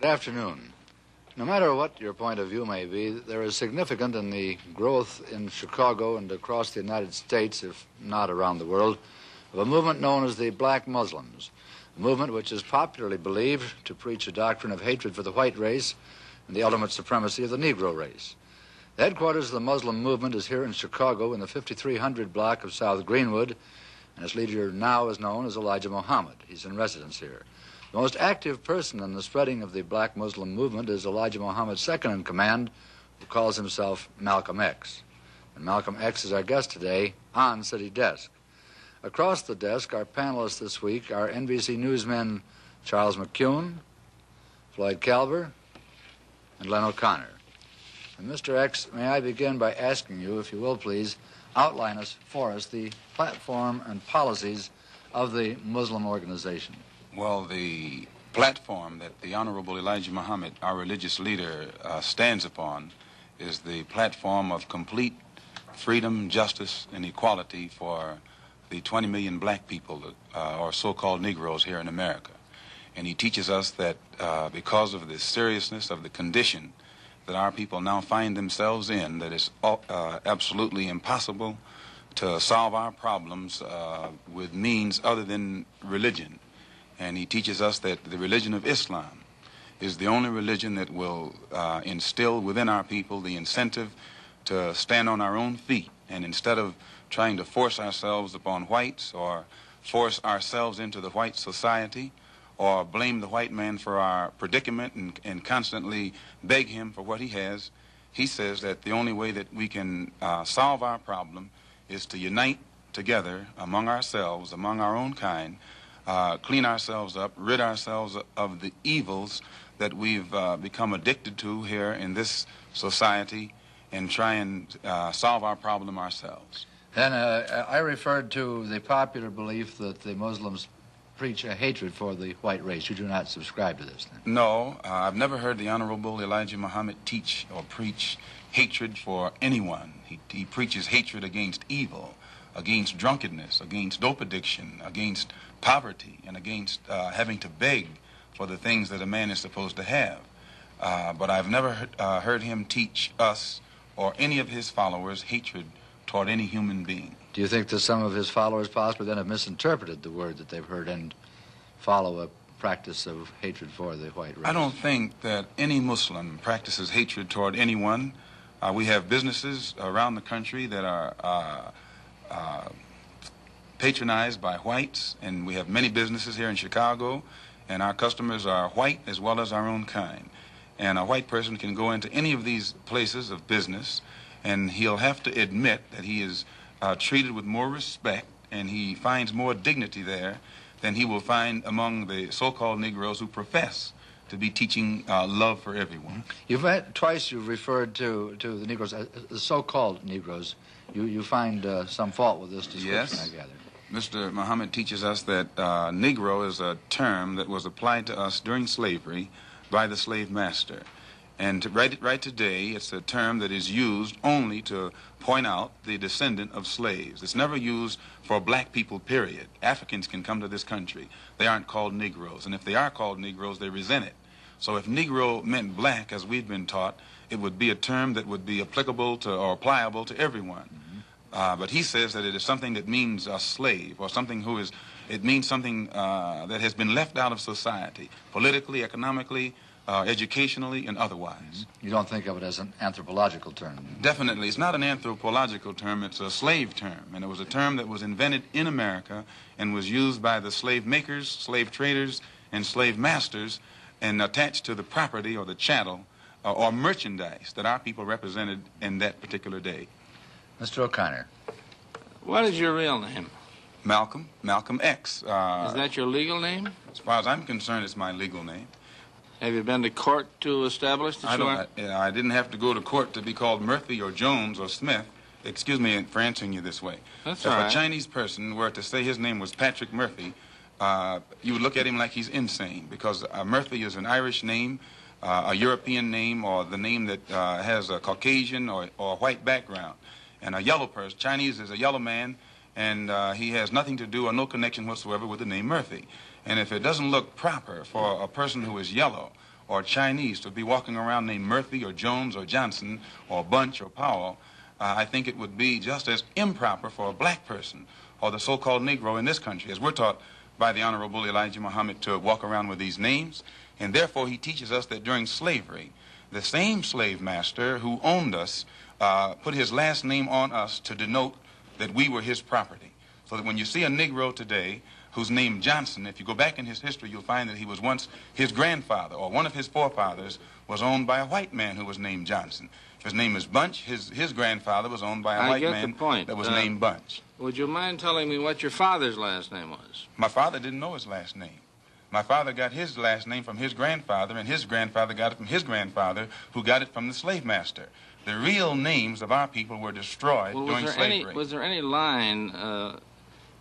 Good afternoon. No matter what your point of view may be, there is significant in the growth in Chicago and across the United States, if not around the world, of a movement known as the Black Muslims, a movement which is popularly believed to preach a doctrine of hatred for the white race and the ultimate supremacy of the Negro race. The headquarters of the Muslim movement is here in Chicago in the 5300 block of South Greenwood, and its leader now is known as Elijah Muhammad. He's in residence here. The most active person in the spreading of the Black Muslim movement is Elijah Muhammad's second-in-command, who calls himself Malcolm X. And Malcolm X is our guest today on City Desk. Across the desk, our panelists this week are NBC newsmen Charles McCune, Floyd Calver, and Len O'Connor. And Mr. X, may I begin by asking you, if you will please, outline for us the platform and policies of the Muslim organization. Well, the platform that the Honorable Elijah Muhammad, our religious leader, stands upon is the platform of complete freedom, justice, and equality for the 20 million black people, or so-called Negroes here in America. And he teaches us that because of the seriousness of the condition that our people now find themselves in, that it's absolutely impossible to solve our problems with means other than religion. And he teaches us that the religion of Islam is the only religion that will instill within our people the incentive to stand on our own feet. And instead of trying to force ourselves upon whites or force ourselves into the white society or blame the white man for our predicament and constantly beg him for what he has, he says that the only way that we can solve our problem is to unite together among ourselves, among our own kind, clean ourselves up, rid ourselves of the evils that we've become addicted to here in this society, and try and solve our problem ourselves. Then I referred to the popular belief that the Muslims preach a hatred for the white race. You do not subscribe to this, then? No, I've never heard the Honorable Elijah Muhammad teach or preach hatred for anyone. He preaches hatred against evil, against drunkenness, against dope addiction, against poverty, and against having to beg for the things that a man is supposed to have. But I've never heard him teach us or any of his followers hatred toward any human being. Do you think that some of his followers possibly then have misinterpreted the word that they've heard and follow a practice of hatred for the white race? I don't think that any Muslim practices hatred toward anyone. We have businesses around the country that are patronized by whites, and we have many businesses here in Chicago, and our customers are white as well as our own kind. And a white person can go into any of these places of business, and he'll have to admit that he is treated with more respect, and he finds more dignity there than he will find among the so-called Negroes who profess to be teaching love for everyone. Twice you've referred to the Negroes, the so-called Negroes. You find some fault with this description, yes. I gather. Mr. Muhammad teaches us that Negro is a term that was applied to us during slavery by the slave master. And right today, it's a term that is used only to point out the descendant of slaves. It's never used for black people, period. Africans can come to this country. They aren't called Negroes. And if they are called Negroes, they resent it. So if Negro meant black, as we've been taught, it would be a term that would be applicable to or applicable to everyone. But he says that it is something that means a slave, or something who is, it means something that has been left out of society, politically, economically, educationally, and otherwise. You don't think of it as an anthropological term? Definitely. It's not an anthropological term. It's a slave term. And it was a term that was invented in America and was used by the slave makers, slave traders, and slave masters, and attached to the property or the chattel or merchandise that our people represented in that particular day. Mr. O'Connor. What is your real name? Malcolm X. Is that your legal name? As far as I'm concerned, it's my legal name. Have you been to court to establish that I didn't have to go to court to be called Murphy or Jones or Smith. Excuse me for answering you this way. That's if all right. a Chinese person were to say his name was Patrick Murphy, you would look at him like he's insane, because Murphy is an Irish name, a European name, or the name that has a Caucasian or white background. And a yellow person, Chinese is a yellow man, and he has nothing to do or no connection whatsoever with the name Murphy. And if it doesn't look proper for a person who is yellow or Chinese to be walking around named Murphy or Jones or Johnson or Bunch or Powell, I think it would be just as improper for a black person or the so-called Negro in this country, as we're taught by the Honorable Elijah Muhammad, to walk around with these names. And therefore he teaches us that during slavery, the same slave master who owned us put his last name on us to denote that we were his property. So that when you see a Negro today who's named Johnson, if you go back in his history, you'll find that he was once his grandfather, or one of his forefathers was owned by a white man who was named Johnson. If his name is Bunch, his grandfather was owned by a white man that was named Bunch. Would you mind telling me what your father's last name was? My father didn't know his last name. My father got his last name from his grandfather, and his grandfather got it from his grandfather, who got it from the slave master. The real names of our people were destroyed during slavery. Was there any line,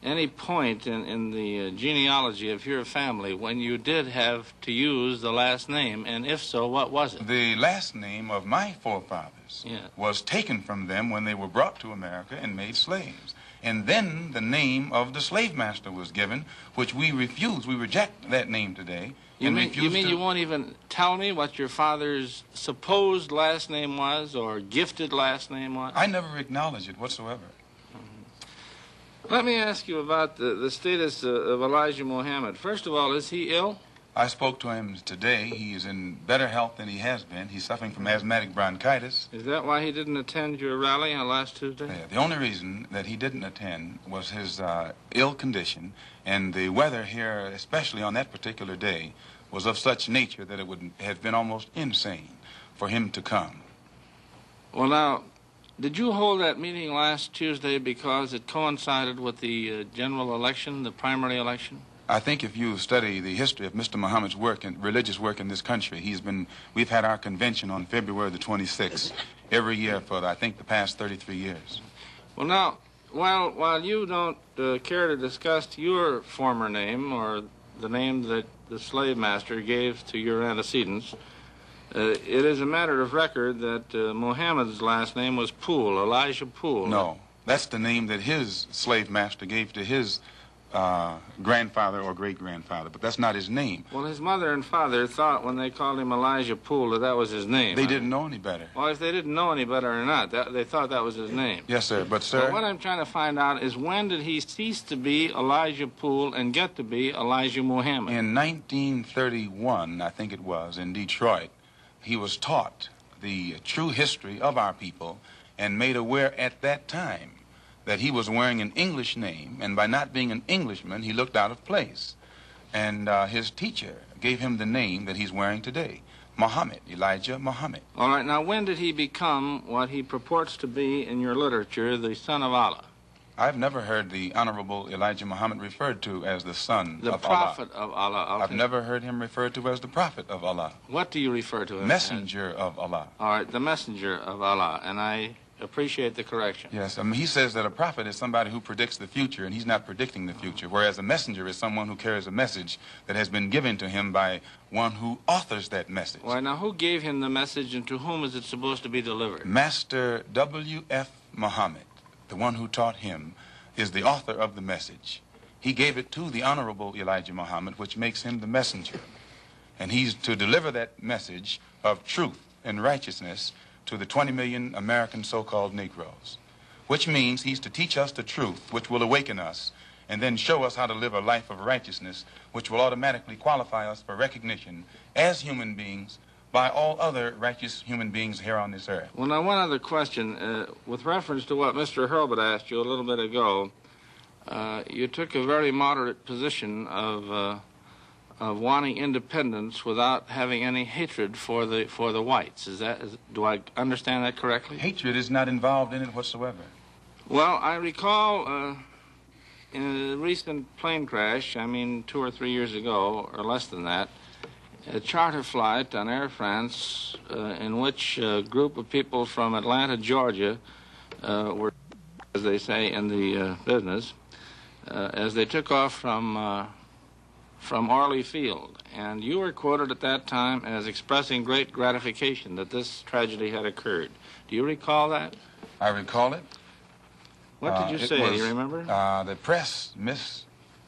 any point in the genealogy of your family when you did have to use the last name, and if so, what was it? The last name of my forefathers was taken from them when they were brought to America and made slaves. And then the name of the slave master was given, which we refuse. We reject that name today. You mean you won't even tell me what your father's supposed last name was or gifted last name was? I never acknowledge it whatsoever. Let me ask you about the status of Elijah Muhammad. First of all, is he ill? I spoke to him today. He is in better health than he has been. He's suffering from asthmatic bronchitis. Is that why he didn't attend your rally on last Tuesday? Yeah, the only reason that he didn't attend was his ill condition, and the weather here, especially on that particular day, was of such nature that it would have been almost insane for him to come. Well, now, did you hold that meeting last Tuesday because it coincided with the general election, the primary election? I think if you study the history of Mr. Muhammad's work and religious work in this country, we've had our convention on February the 26th every year for, I think, the past 33 years. Well, now, while you don't care to discuss your former name or the name that the slave master gave to your antecedents, it is a matter of record that Muhammad's last name was Poole, Elijah Poole. No, that's the name that his slave master gave to his grandfather or great-grandfather, but that's not his name. Well, his mother and father thought when they called him Elijah Poole that was his name. They didn't know any better. Well, if they didn't know any better or not, they thought that was his name. Yes, sir, but, sir... But what I'm trying to find out is when did he cease to be Elijah Poole and get to be Elijah Muhammad? In 1931, I think it was, in Detroit, he was taught the true history of our people and made aware at that time that he was wearing an English name, and by not being an Englishman, he looked out of place. And his teacher gave him the name that he's wearing today, Muhammad, Elijah Muhammad. All right, now when did he become what he purports to be in your literature, the son of Allah? I've never heard the Honorable Elijah Muhammad referred to as the son of Allah. The prophet of Allah. I've never heard him referred to as the prophet of Allah. What do you refer to him Messenger of Allah. All right, the messenger of Allah, and I appreciate the correction. Yes, he says that a prophet is somebody who predicts the future, and he's not predicting the future, whereas a messenger is someone who carries a message that has been given to him by one who authors that message. Well, now, who gave him the message, and to whom is it supposed to be delivered? Master W.F. Muhammad, the one who taught him, is the author of the message. He gave it to the Honorable Elijah Muhammad, which makes him the messenger. And he's to deliver that message of truth and righteousness to the 20 million American so-called Negroes, which means he's to teach us the truth, which will awaken us, and then show us how to live a life of righteousness, which will automatically qualify us for recognition as human beings by all other righteous human beings here on this earth. Well, now, one other question. With reference to what Mr. Hurlbut asked you a little bit ago, you took a very moderate position of wanting independence without having any hatred for the whites. Do I understand that correctly? Hatred is not involved in it whatsoever. Well, I recall in a recent plane crash, 2 or 3 years ago, or less than that, a charter flight on Air France in which a group of people from Atlanta, Georgia, were, as they say in the business, as they took off from Orly Field. And you were quoted at that time as expressing great gratification that this tragedy had occurred. Do you recall that? I recall it. What did you say? Do you remember? The press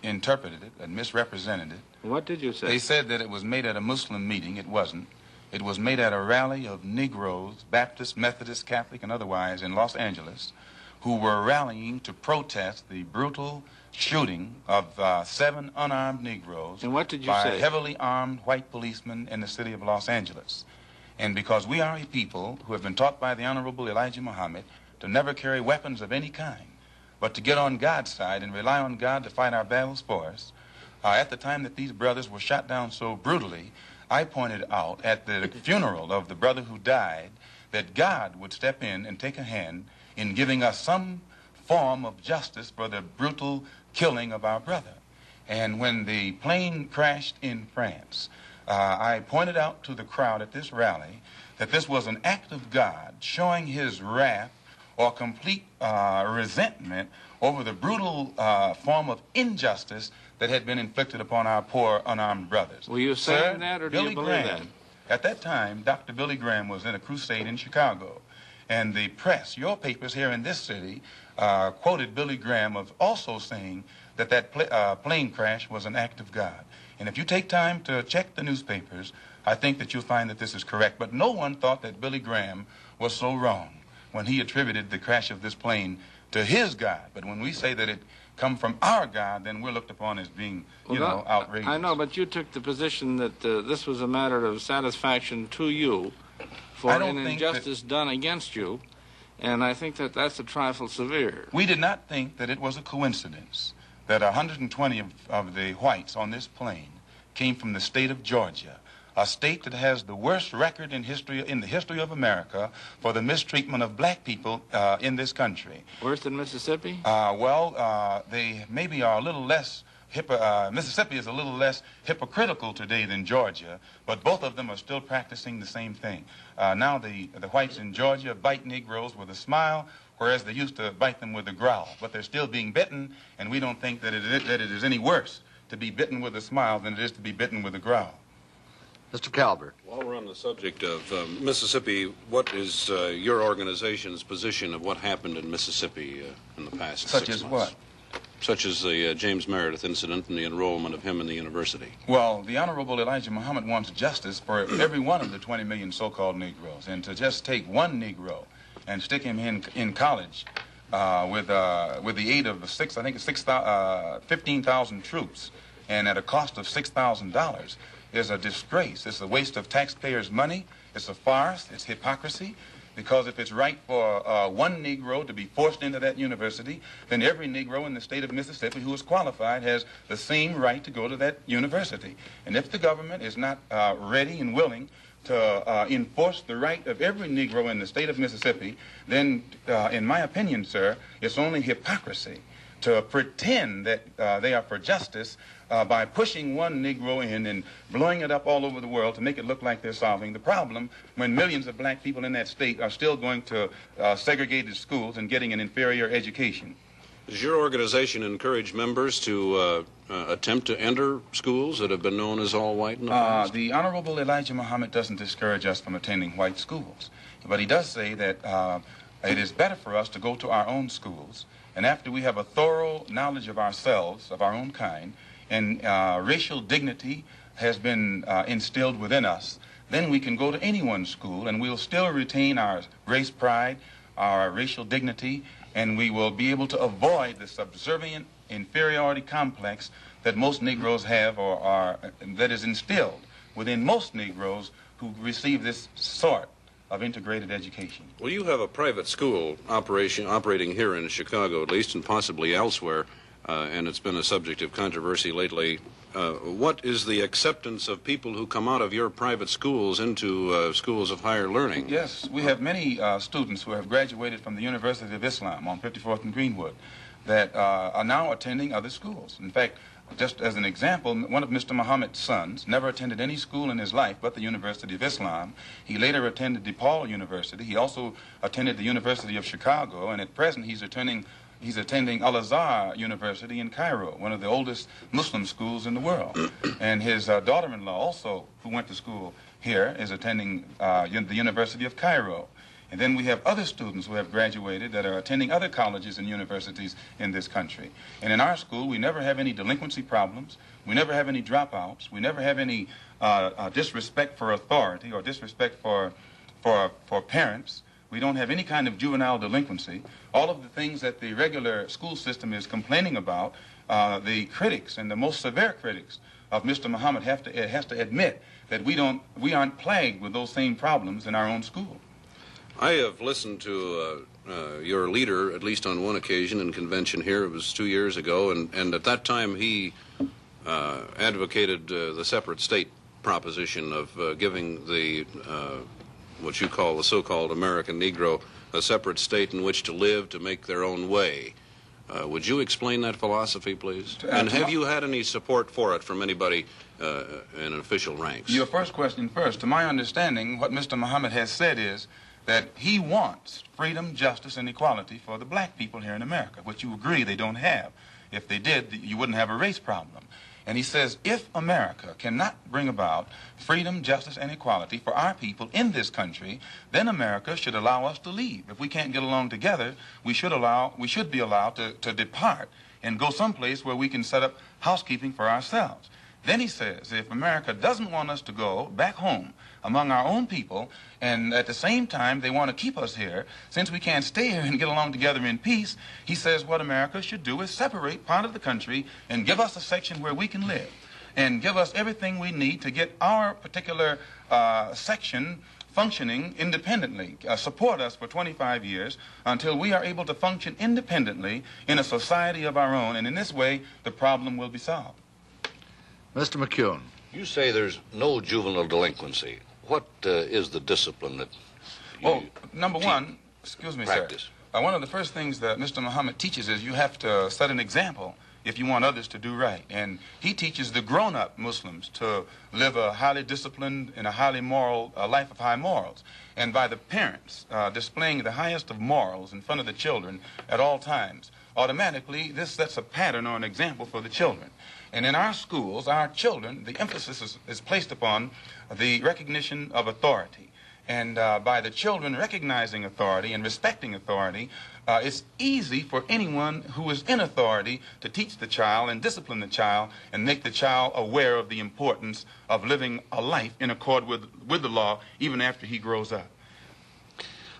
interpreted it and misrepresented it. What did you say? They said that it was made at a Muslim meeting. It wasn't. It was made at a rally of Negroes, Baptist, Methodist, Catholic, and otherwise in Los Angeles, who were rallying to protest the brutal shooting of 7 unarmed Negroes and what did you by say? heavily armed white policemen in the city of Los Angeles. And because we are a people who have been taught by the Honorable Elijah Muhammad to never carry weapons of any kind, but to get on God's side and rely on God to fight our battles for us, at the time that these brothers were shot down so brutally, I pointed out at the funeral of the brother who died that God would step in and take a hand in giving us some form of justice for the brutal killing of our brother. And when the plane crashed in France, I pointed out to the crowd at this rally that this was an act of God showing his wrath or complete resentment over the brutal form of injustice that had been inflicted upon our poor unarmed brothers. Were you saying that, or do you believe that? At that time, Dr. Billy Graham was in a crusade in Chicago, and the press, your papers here in this city, quoted Billy Graham of also saying that plane crash was an act of God. And if you take time to check the newspapers, I think that you'll find that this is correct. But no one thought that Billy Graham was so wrong when he attributed the crash of this plane to his God. But when we say that it come from our God, then we're looked upon as being, outrageous. I know, but you took the position that this was a matter of satisfaction to you for an injustice done against you, and I think that that's a trifle severe. We did not think that it was a coincidence that 120 of the whites on this plane came from the state of Georgia, a state that has the worst record in the history of America for the mistreatment of black people in this country. Worse than Mississippi? They maybe are a little less Mississippi is a little less hypocritical today than Georgia, but both of them are still practicing the same thing. Now the whites in Georgia bite Negroes with a smile, whereas they used to bite them with a growl. But they're still being bitten, and we don't think that it is any worse to be bitten with a smile than it is to be bitten with a growl. Mr. Calvert. While we're on the subject of Mississippi, what is your organization's position of what happened in Mississippi in the past 6 months? Such as what? Such as the James Meredith incident and the enrollment of him in the university. Well, the Honorable Elijah Muhammad wants justice for every one of the 20 million so-called Negroes. And to just take one Negro and stick him in college with the aid of 15,000 troops and at a cost of $6,000 is a disgrace. It's a waste of taxpayers' money. It's a farce. It's hypocrisy. Because if it's right for one Negro to be forced into that university, then every Negro in the state of Mississippi who is qualified has the same right to go to that university. And if the government is not ready and willing to enforce the right of every Negro in the state of Mississippi, then, in my opinion, sir, it's only hypocrisy to pretend that they are for justice by pushing one Negro in and blowing it up all over the world to make it look like they're solving the problem when millions of black people in that state are still going to segregated schools and getting an inferior education. Does your organization encourage members to attempt to enter schools that have been known as all white in the past? The Honorable Elijah Muhammad doesn't discourage us from attending white schools, but he does say that it is better for us to go to our own schools, and after we have a thorough knowledge of ourselves, of our own kind, and racial dignity has been instilled within us, then we can go to anyone's school and we'll still retain our race pride, our racial dignity, and we will be able to avoid the subservient inferiority complex that most Negroes have or that is instilled within most Negroes who receive this sort of integrated education. Well, you have a private school operating here in Chicago, at least, and possibly elsewhere, and it's been a subject of controversy lately. What is the acceptance of people who come out of your private schools into schools of higher learning? Yes, we have many students who have graduated from the University of Islam on 54th and Greenwood that are now attending other schools. In fact, just as an example, one of Mr. Muhammad's sons never attended any school in his life but the University of Islam. He later attended DePaul University. He also attended the University of Chicago, and at present he's attending Al-Azhar University in Cairo, one of the oldest Muslim schools in the world. And his daughter-in-law also, who went to school here, is attending the University of Cairo. And then we have other students who have graduated that are attending other colleges and universities in this country. And in our school, we never have any delinquency problems. We never have any dropouts. We never have any disrespect for authority or disrespect for parents. We don't have any kind of juvenile delinquency. All of the things that the regular school system is complaining about, the critics and the most severe critics of Mr. Muhammad has to admit that we aren't plagued with those same problems in our own school. I have listened to your leader, at least on one occasion in convention here. It was 2 years ago, and at that time he advocated the separate state proposition of giving the what you call the so-called American Negro a separate state in which to live, to make their own way. Would you explain that philosophy, please? And have you had any support for it from anybody in official ranks? Your first question first. To my understanding, what Mr. Muhammad has said is that he wants freedom, justice, and equality for the black people here in America, which you agree they don't have. If they did, you wouldn't have a race problem. And he says, if America cannot bring about freedom, justice, and equality for our people in this country, then America should allow us to leave. If we can't get along together, we should be allowed to depart and go someplace where we can set up housekeeping for ourselves. Then he says, if America doesn't want us to go back home among our own people, and at the same time they want to keep us here, since we can't stay here and get along together in peace, he says what America should do is separate part of the country and give us a section where we can live, and give us everything we need to get our particular section functioning independently, support us for 25 years until we are able to function independently in a society of our own, and in this way the problem will be solved. Mr. McCune. You say there's no juvenile delinquency. What is the discipline that you number one, excuse me, practice? Sir. One of the first things that Mr. Muhammad teaches is you have to set an example if you want others to do right. And he teaches the grown-up Muslims to live a highly disciplined and a highly moral life of high morals. And by the parents displaying the highest of morals in front of the children at all times, automatically this sets a pattern or an example for the children. And in our schools, our children, the emphasis is placed upon the recognition of authority. And by the children recognizing authority and respecting authority, it's easy for anyone who is in authority to teach the child and discipline the child and make the child aware of the importance of living a life in accord with the law even after he grows up.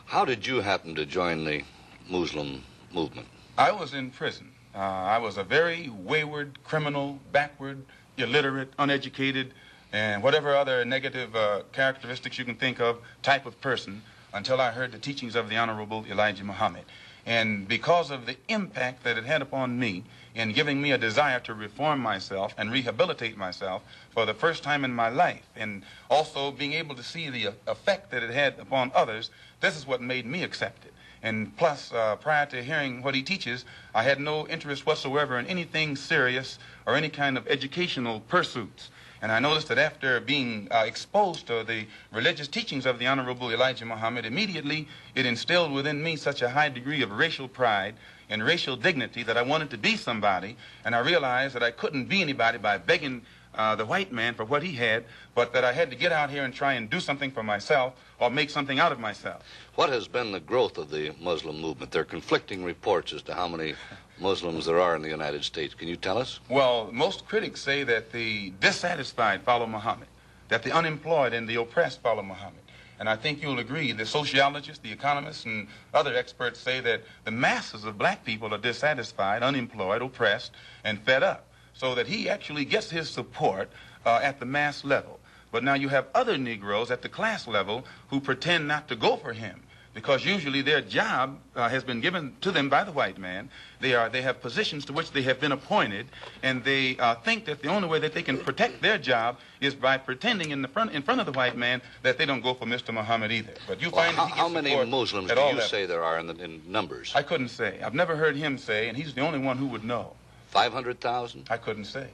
How did you happen to join the Muslim movement? I was in prison. I was a very wayward, criminal, backward, illiterate, uneducated, and whatever other negative characteristics you can think of type of person until I heard the teachings of the Honorable Elijah Muhammad. And because of the impact that it had upon me in giving me a desire to reform myself and rehabilitate myself for the first time in my life, and also being able to see the effect that it had upon others, this is what made me accept it. And plus, prior to hearing what he teaches, I had no interest whatsoever in anything serious or any kind of educational pursuits. And I noticed that after being exposed to the religious teachings of the Honorable Elijah Muhammad, immediately it instilled within me such a high degree of racial pride and racial dignity that I wanted to be somebody, and I realized that I couldn't be anybody by begging the white man for what he had, but that I had to get out here and try and do something for myself or make something out of myself. What has been the growth of the Muslim movement? There are conflicting reports as to how many Muslims there are in the United States. Can you tell us? Well, most critics say that the dissatisfied follow Muhammad, that the unemployed and the oppressed follow Muhammad. And I think you'll agree, the sociologists, the economists, and other experts say that the masses of black people are dissatisfied, unemployed, oppressed, and fed up, so that he actually gets his support at the mass level. But now you have other Negroes at the class level who pretend not to go for him, because usually their job has been given to them by the white man. They have positions to which they have been appointed, and they think that the only way that they can protect their job is by pretending in front of the white man that they don't go for Mr. Muhammad either. But you find that he gets how many Muslims do you say there are in numbers? I couldn't say. I've never heard him say, and he's the only one who would know. 500,000? I couldn't say.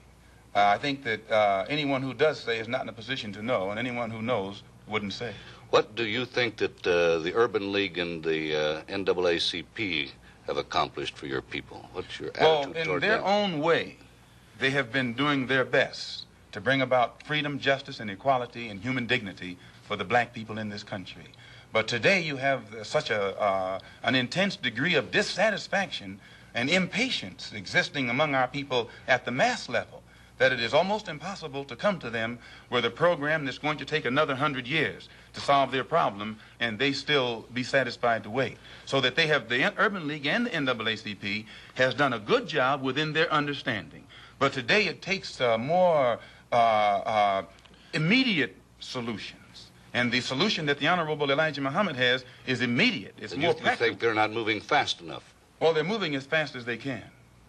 I think that anyone who does say is not in a position to know, and anyone who knows wouldn't say. What do you think that the Urban League and the NAACP have accomplished for your people? What's your attitude toward in their them? own way, they have been doing their best to bring about freedom, justice, and equality and human dignity for the black people in this country. But today you have such an intense degree of dissatisfaction and impatience existing among our people at the mass level that it is almost impossible to come to them with a program that's going to take another 100 years to solve their problem, and they still be satisfied to wait. So that they have, the Urban League and the NAACP has done a good job within their understanding. But today it takes more immediate solutions. And the solution that the Honorable Elijah Muhammad has is immediate. It's more practical. You think they're not moving fast enough? Well, they're moving as fast as they can.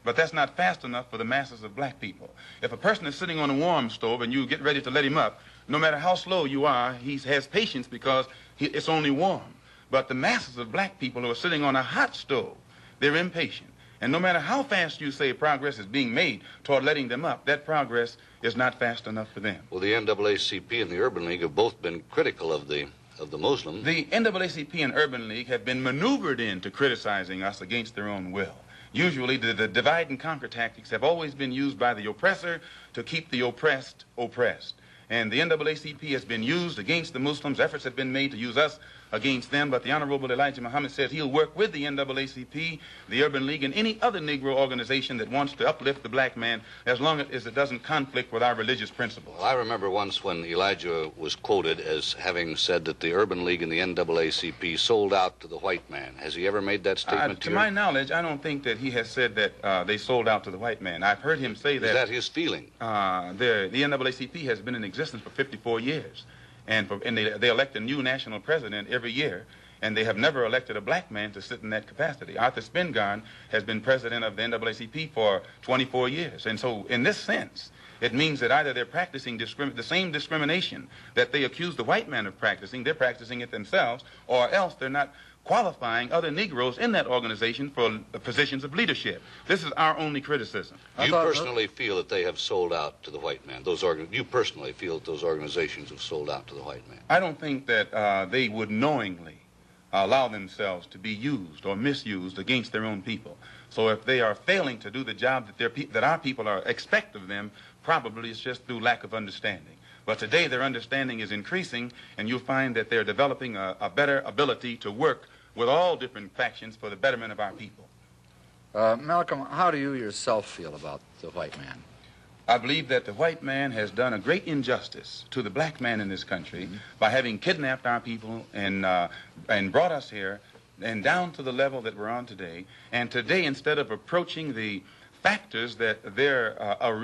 But that's not fast enough for the masses of black people. If a person is sitting on a warm stove and you get ready to let him up, no matter how slow you are, he has patience because it's only warm. But the masses of black people who are sitting on a hot stove, they're impatient. And no matter how fast you say progress is being made toward letting them up, that progress is not fast enough for them. Well, the NAACP and the Urban League have both been critical of the Muslims. The NAACP and Urban League have been maneuvered into criticizing us against their own will. Usually, the divide and conquer tactics have always been used by the oppressor to keep the oppressed oppressed. And the NAACP has been used against the Muslims. Efforts have been made to use us against them, but the Honorable Elijah Muhammad says he'll work with the NAACP, the Urban League, and any other Negro organization that wants to uplift the black man as long as it doesn't conflict with our religious principles. Well, I remember once when Elijah was quoted as having said that the Urban League and the NAACP sold out to the white man. Has he ever made that statement to my knowledge, I don't think that he has said that they sold out to the white man. I've heard him say that. Is that his feeling? The NAACP has been in existence for 54 years. And they elect a new national president every year, and they have never elected a black man to sit in that capacity. Arthur Spingarn has been president of the NAACP for 24 years. And so in this sense, it means that either they're practicing the same discrimination that they accuse the white man of practicing, they're practicing it themselves, or else they're not qualifying other Negroes in that organization for positions of leadership. This is our only criticism. You personally feel that they have sold out to the white man? You personally feel that those organizations have sold out to the white man? I don't think that they would knowingly allow themselves to be used or misused against their own people. So if they are failing to do the job that our people expect of them, probably it's just through lack of understanding. But today their understanding is increasing, and you'll find that they're developing a better ability to work with all different factions for the betterment of our people. Malcolm, how do you yourself feel about the white man? I believe that the white man has done a great injustice to the black man in this country by having kidnapped our people and brought us here and down to the level that we're on today. And today, instead of approaching the factors that their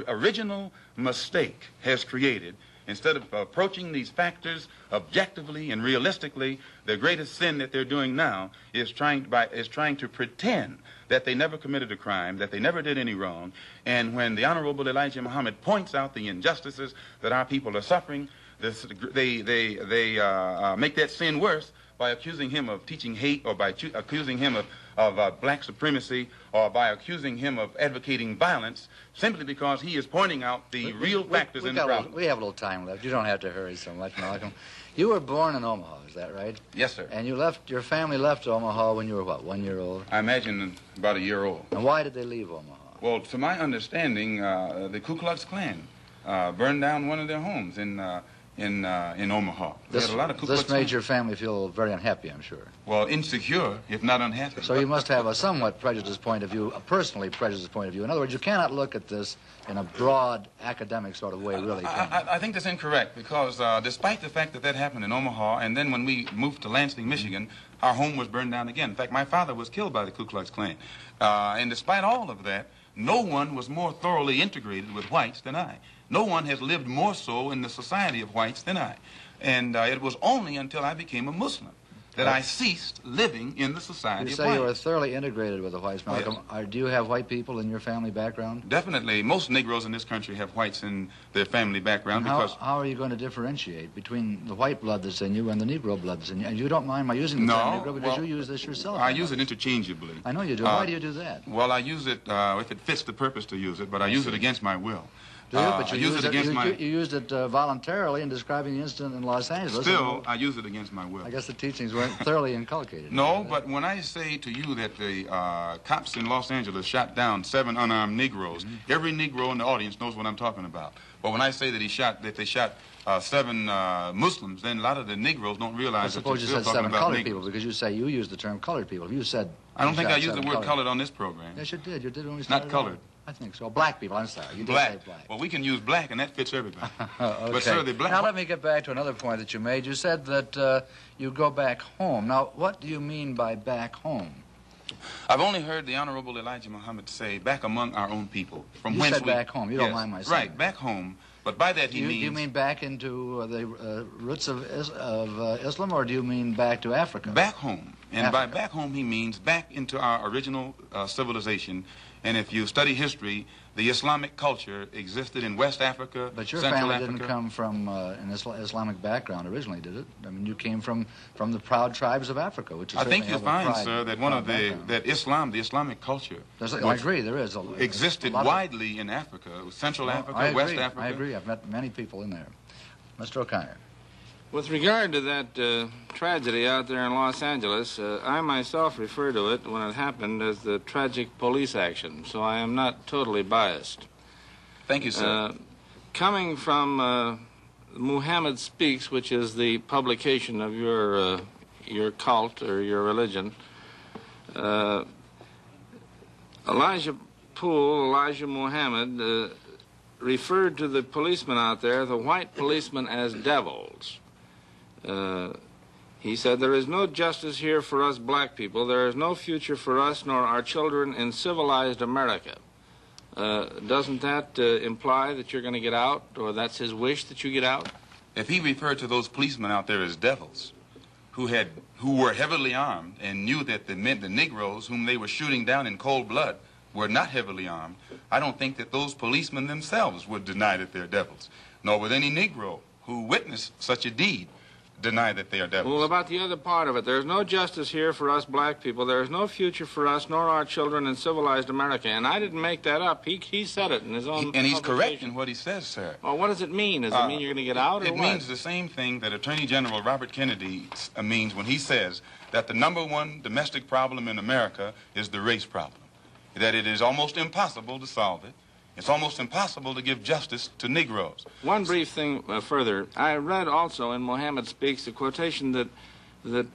original mistake has created, instead of approaching these factors objectively and realistically, the greatest sin that they're doing now is trying to pretend that they never committed a crime, that they never did any wrong. And when the Honorable Elijah Muhammad points out the injustices that our people are suffering, they make that sin worse by accusing him of teaching hate, or by accusing him of black supremacy, or by accusing him of advocating violence, simply because he is pointing out the real factors in the problem. We have a little time left. You don't have to hurry so much, Malcolm. You were born in Omaha, is that right? Yes, sir. And your family left Omaha when you were, what, 1 year old? I imagine about a year old. And why did they leave Omaha? Well, to my understanding, the Ku Klux Klan burned down one of their homes in Omaha. This made your family feel very unhappy, I'm sure. Well, insecure, if not unhappy. So you must have a somewhat prejudiced point of view, a personally prejudiced point of view. In other words, you cannot look at this in a broad, academic sort of way, really, can you? I think that's incorrect, because despite the fact that that happened in Omaha, and then when we moved to Lansing, Michigan, our home was burned down again. In fact, my father was killed by the Ku Klux Klan. And despite all of that, no one was more thoroughly integrated with whites than I. No one has lived more so in the society of whites than I. And it was only until I became a Muslim that I ceased living in the society of whites. You say you were thoroughly integrated with the whites, Malcolm. Yes. Do you have white people in your family background? Definitely. Most Negroes in this country have whites in their family background. And how are you going to differentiate between the white blood that's in you and the Negro blood that's in you? And you don't mind my using the term Negro because you use this yourself. I use it interchangeably. I know you do. Why do you do that? Well, I use it if it fits the purpose to use it, but I use it against my will. Do you? But you used it voluntarily in describing the incident in Los Angeles. Still, I use it against my will. I guess the teachings weren't thoroughly inculcated. No, but when I say to you that the cops in Los Angeles shot down 7 unarmed Negroes, every Negro in the audience knows what I'm talking about. But when I say that they shot 7 Muslims, then a lot of the Negroes don't realize that they're suppose you still said talking 7 about colored Negroes. people, because you used the term colored people. If you said... I don't think I shot used the 7 word colored on this program. Yes, you did. You did when we Not started. colored. I think so. Black people, I'm sorry. You did Black. say black. Well, we can use black, and that fits everybody. Okay. But, sir, the black... Now, let me get back to another point that you made. You said that you go back home. Now, what do you mean by back home? I've only heard the Honorable Elijah Muhammad say, back among our own people. From You whence said back home. You don't mind my saying Right, back home. But by that he means... Do you mean back into the roots of Islam, or do you mean back to Africa? Back home. And Africa. by back home he means back into our original civilization. And if you study history, the Islamic culture existed in West Africa, But your Central family Africa. didn't come from an Islamic background originally, did it? I mean, you came from the proud tribes of Africa, which is I think certainly you'll have a find, pride- sir, that one of proud the background. the Islamic culture I agree, there is. existed a lot of- widely in Africa, Central Africa, I agree, West Africa. I agree. I've met many people in there. Mr. O'Connor. With regard to that tragedy out there in Los Angeles, I myself refer to it when it happened as the tragic police action, so I am not totally biased. Thank you, sir. Coming from Muhammad Speaks, which is the publication of your cult or your religion, Elijah Muhammad referred to the policemen out there, the white policemen, as devils. He said, "There is no justice here for us black people. There is no future for us nor our children in civilized America." Doesn't that imply that you're going to get out, or that's his wish that you get out? If he referred to those policemen out there as devils, who were heavily armed and knew that the Negroes whom they were shooting down in cold blood were not heavily armed, I don't think that those policemen themselves would deny that they're devils, nor would any Negro who witnessed such a deed deny that they are devils. Well, about the other part of it, there's no justice here for us black people. There is no future for us nor our children in civilized America. And I didn't make that up. He said it in his own And he's correct publication. in what he says, sir. Well, what does it mean? Does it mean you're going to get out, or It what? means the same thing that Attorney General Robert Kennedy means when he says that the #1 domestic problem in America is the race problem, that it is almost impossible to solve it. It's almost impossible to give justice to Negroes. One brief thing further. I read also in Muhammad Speaks a quotation that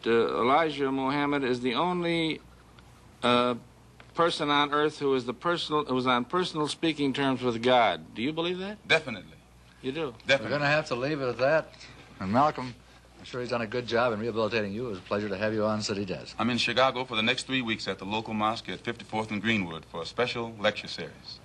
Elijah Muhammad is the only person on earth who is on personal speaking terms with God. Do you believe that? Definitely. You do? We're Definitely. going to have to leave it at that. And Malcolm, I'm sure he's done a good job in rehabilitating you. It was a pleasure to have you on City Desk. I'm in Chicago for the next 3 weeks at the local mosque at 54th and Greenwood for a special lecture series.